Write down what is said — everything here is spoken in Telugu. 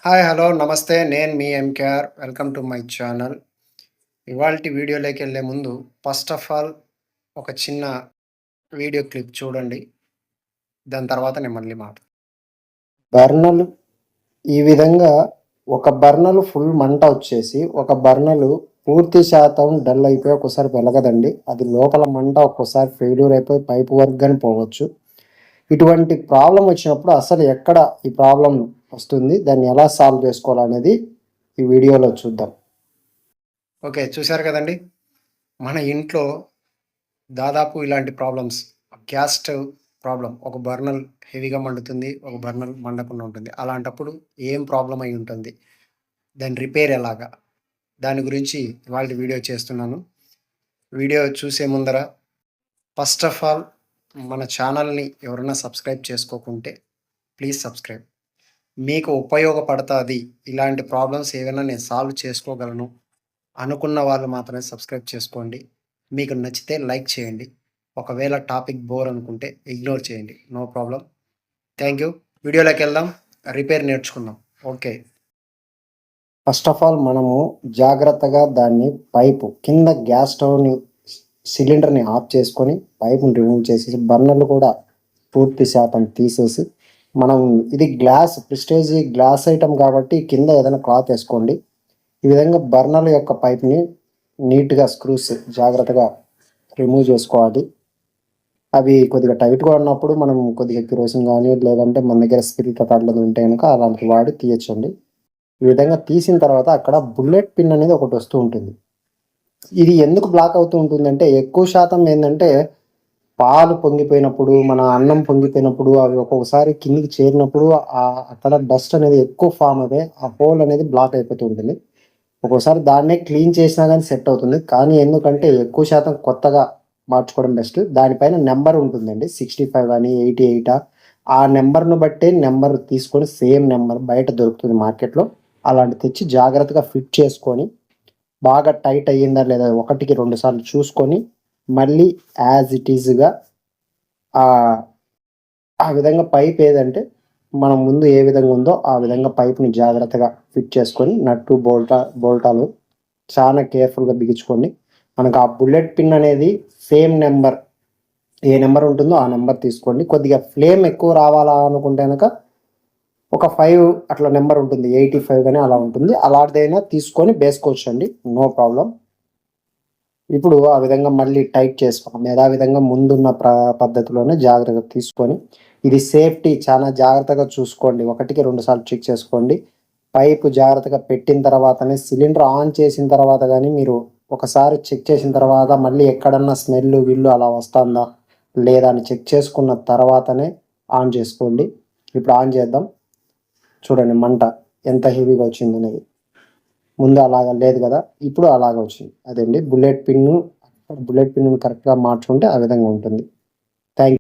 హాయ్! హలో! నమస్తే. నేను మీ MKR. Welcome to my channel. ఇవాల్టి వీడియోలోకెళ్ళే ముందు ఫస్ట్ ఆఫ్ ఆల్ ఒక చిన్న వీడియో క్లిప్ చూడండి. దాని తర్వాత నేను మళ్ళీ బర్నలు ఈ విధంగా ఒక బర్నలు ఫుల్ మంట వచ్చేసి, ఒక బర్నలు పూర్తి శాతం డల్ అయిపోయి ఒక్కోసారి వెలగదండి. అది లోపల మంట ఒక్కోసారి ఫెయిల్యూర్ అయిపోయి పైపు వరకు గాని పోవచ్చు. ఇటువంటి ప్రాబ్లమ్ వచ్చినప్పుడు అసలు ఎక్కడ ఈ ప్రాబ్లమ్ వస్తుంది, దాన్ని ఎలా సాల్వ్ చేసుకోవాలనేది ఈ వీడియోలో చూద్దాం. ఓకే. చూశారు కదండీ! మన ఇంట్లో దాదాపు ఇలాంటి ప్రాబ్లమ్స్ గ్యాస్ స్టవ్ ప్రాబ్లమ్ ఒక బర్నల్ హెవీగా మండుతుంది. ఒక బర్నల్ మండకుండా ఉంటుంది. అలాంటప్పుడు ఏం ప్రాబ్లమ్ అయి ఉంటుంది? దాని రిపేర్ ఎలాగా? దాని గురించి ఇవాల్టి వీడియో చేస్తున్నాను. వీడియో చూసే ముందర ఫస్ట్ ఆఫ్ ఆల్ మన ఛానల్‌ని ఎవరైనా సబ్స్క్రైబ్ చేసుకోకుంటే ప్లీజ్ సబ్స్క్రైబ్. మీకు ఉపయోగపడతాది. ఇలాంటి ప్రాబ్లమ్స్ ఏవైనా నేను సాల్వ్ చేసుకోగలను అనుకున్న వాళ్ళు మాత్రమే సబ్స్క్రైబ్ చేసుకోండి. మీకు నచ్చితే లైక్ చేయండి. ఒకవేళ టాపిక్ బోర్ అనుకుంటే ఇగ్నోర్ చేయండి. No problem. Thank you. వీడియోలోకెళ్దాం. రిపేర్ నేర్చుకుందాం. ఓకే. ఫస్ట్ ఆఫ్ ఆల్ మనము జాగ్రత్తగా దాన్ని పైపు కింద గ్యాస్ స్టవ్‌ని సిలిండర్‌ని ఆఫ్ చేసుకొని పైపుని రిమూవ్ చేసేసి బర్నర్‌లు కూడా పూర్తి శాతం తీసేసి మనం ఇది గ్లాస్ ప్రెస్టీజ్ గ్లాస్ ఐటమ్ కాబట్టి కింద ఏదైనా క్లాత్ వేసుకోండి. ఈ విధంగా బర్నర్ల యొక్క పైప్‌ని నీట్‌గా స్క్రూస్ జాగ్రత్తగా రిమూవ్ చేసుకోవాలి. అవి కొద్దిగా టైట్‌గా ఉన్నప్పుడు మనం కొద్దిగా కిరోసిన్ గానీ, లేదంటే మన దగ్గర స్పిరిట్ అట్లాంటిది ఉంటే గనుక అలాంటివి వాడి తీయొచ్చండి. ఈ విధంగా తీసిన తర్వాత అక్కడ బుల్లెట్ పిన్ అనేది ఒకటి వస్తూ ఉంటుంది. ఇది ఎందుకు బ్లాక్ అవుతూ ఉంటుందంటే ఎక్కువ శాతం ఏందంటే పాలు పొంగిపోయినప్పుడు, మన అన్నం పొంగిపోయినప్పుడు అవి ఒక్కొక్కసారి కిందికి చేరినప్పుడు అక్కడ డస్ట్ అనేది ఎక్కువ ఫార్మ్ అయిపోయి ఆ హోల్ అనేది బ్లాక్ అయిపోతూ ఉంటుంది. ఒక్కోసారి దాన్నే క్లీన్ చేసినా గానీ సెట్ అవుతుంది. కానీ ఎందుకంటే ఎక్కువ శాతం కొత్తగా మార్చుకోవడం బెస్ట్. దానిపైన నెంబర్ ఉంటుందండి. 65 గానీ, 88 ఆ నెంబర్‌ను బట్టే నెంబర్ తీసుకొని సేమ్ నెంబర్ బయట దొరుకుతుంది మార్కెట్‌లో. అలాంటిది తెచ్చి జాగ్రత్తగా ఫిట్ చేసుకొని, బాగా టైట్ అయ్యిందా లేదా ఒకటికి 2 సార్లు చూసుకొని, మళ్ళీ యాజ్ ఇట్ ఈజ్‌గా ఆ విధంగా పైప్ ఏదంటే మనం ముందు ఏ విధంగా ఉందో ఆ విధంగా పైప్‌ని జాగ్రత్తగా ఫిట్ చేసుకొని నట్టు, బోల్టాలు చాలా కేర్‌ఫుల్‌గా బిగించుకోండి. మనకు ఆ బుల్లెట్ పిన్ అనేది సేమ్ నెంబర్ ఏ నెంబర్ ఉంటుందో ఆ నెంబర్ తీసుకోండి. కొద్దిగా ఫ్లేమ్ ఎక్కువ రావాలా అనుకుంటే గనక ఒక 5 అట్లా నెంబర్ ఉంటుంది. 85 గాని అలా ఉంటుంది. అలాంటిదైనా తీసుకొని వేసుకోవచ్చండి. No problem. ఇప్పుడు ఆ విధంగా మళ్ళీ టైట్ చేసుకున్నాం. యథావిధంగా ముందున్న పద్ధతిలోనే జాగ్రత్తగా తీసుకొని, ఇది సేఫ్టీ చాలా జాగ్రత్తగా చూసుకోండి. ఒకటికి 2 సార్లు చెక్ చేసుకోండి. పైపు జాగ్రత్తగా పెట్టిన తర్వాతనే సిలిండర్ ఆన్ చేసిన తర్వాత గానీ మీరు ఒకసారి చెక్ చేసిన తర్వాత మళ్ళీ ఎక్కడన్నా స్మెల్లు, గిల్లు అలా వస్తాందా లేదా అని చెక్ చేసుకున్న తర్వాతనే ఆన్ చేసుకోండి. ఇప్పుడు ఆన్ చేద్దాం. చూడండి మంట ఎంత హెవీగా వచ్చిందనేది. ముందు అలాగా లేదు కదా! ఇప్పుడు అలాగా వచ్చింది. అదండి బుల్లెట్ పిన్ను కరెక్ట్‌గా మార్చుకుంటే ఆ విధంగా ఉంటుంది. థాంక్